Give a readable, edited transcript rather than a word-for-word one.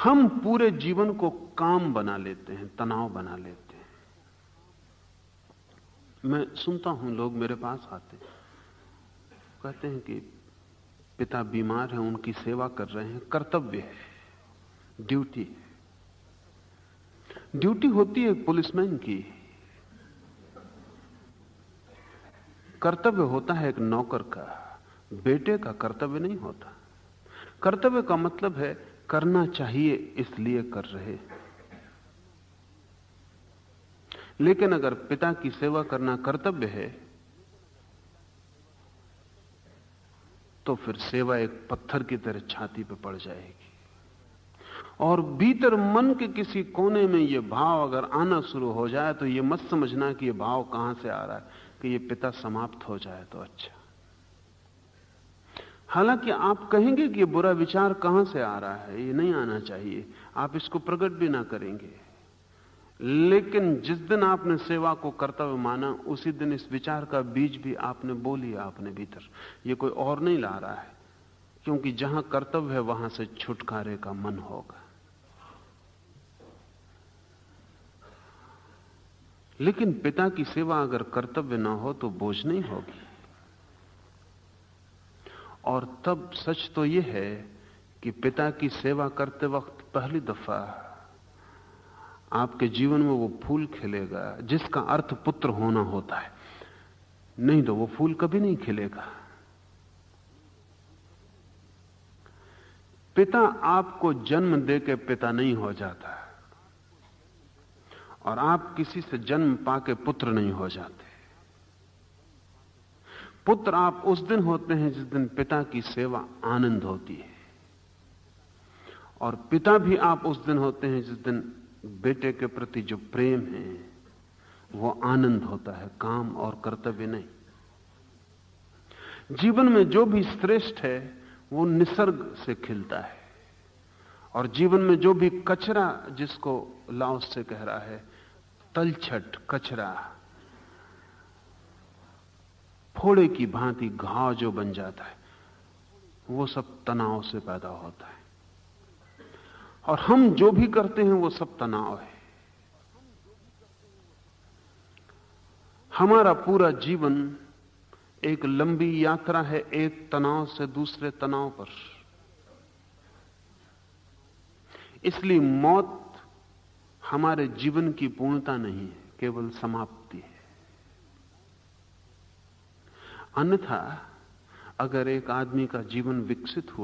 हम पूरे जीवन को काम बना लेते हैं, तनाव बना लेते हैं। मैं सुनता हूं, लोग मेरे पास आते हैं, कहते हैं कि पिता बीमार हैं, उनकी सेवा कर रहे हैं, कर्तव्य है, ड्यूटी है। ड्यूटी होती है पुलिसमैन की, कर्तव्य होता है एक नौकर का, बेटे का कर्तव्य नहीं होता। कर्तव्य का मतलब है करना चाहिए इसलिए कर रहे। लेकिन अगर पिता की सेवा करना कर्तव्य है तो फिर सेवा एक पत्थर की तरह छाती पे पड़ जाएगी। और भीतर मन के किसी कोने में यह भाव अगर आना शुरू हो जाए तो यह मत समझना कि यह भाव कहां से आ रहा है कि यह पिता समाप्त हो जाए तो अच्छा। हालांकि आप कहेंगे कि यह बुरा विचार कहां से आ रहा है, यह नहीं आना चाहिए, आप इसको प्रकट भी ना करेंगे। लेकिन जिस दिन आपने सेवा को कर्तव्य माना उसी दिन इस विचार का बीज भी आपने बो लिया अपने भीतर। यह कोई और नहीं ला रहा है, क्योंकि जहां कर्तव्य है वहां से छुटकारे का मन होगा। लेकिन पिता की सेवा अगर कर्तव्य ना हो तो बोझ नहीं होगी। और तब सच तो यह है कि पिता की सेवा करते वक्त पहली दफा आपके जीवन में वो फूल खिलेगा जिसका अर्थ पुत्र होना होता है, नहीं तो वो फूल कभी नहीं खिलेगा। पिता आपको जन्म देके पिता नहीं हो जाता और आप किसी से जन्म पाके पुत्र नहीं हो जाते। पुत्र आप उस दिन होते हैं जिस दिन पिता की सेवा आनंद होती है, और पिता भी आप उस दिन होते हैं जिस दिन बेटे के प्रति जो प्रेम है वो आनंद होता है, काम और कर्तव्य नहीं। जीवन में जो भी श्रेष्ठ है वो निसर्ग से खिलता है, और जीवन में जो भी कचरा, जिसको लाओस से कह रहा है तलछट कचरा, फोड़े की भांति घाव जो बन जाता है, वो सब तनाव से पैदा होता है। और हम जो भी करते हैं वो सब तनाव है। हमारा पूरा जीवन एक लंबी यात्रा है, एक तनाव से दूसरे तनाव पर। इसलिए मौत हमारे जीवन की पूर्णता नहीं है, केवल समाप्ति है। अन्यथा अगर एक आदमी का जीवन विकसित हुआ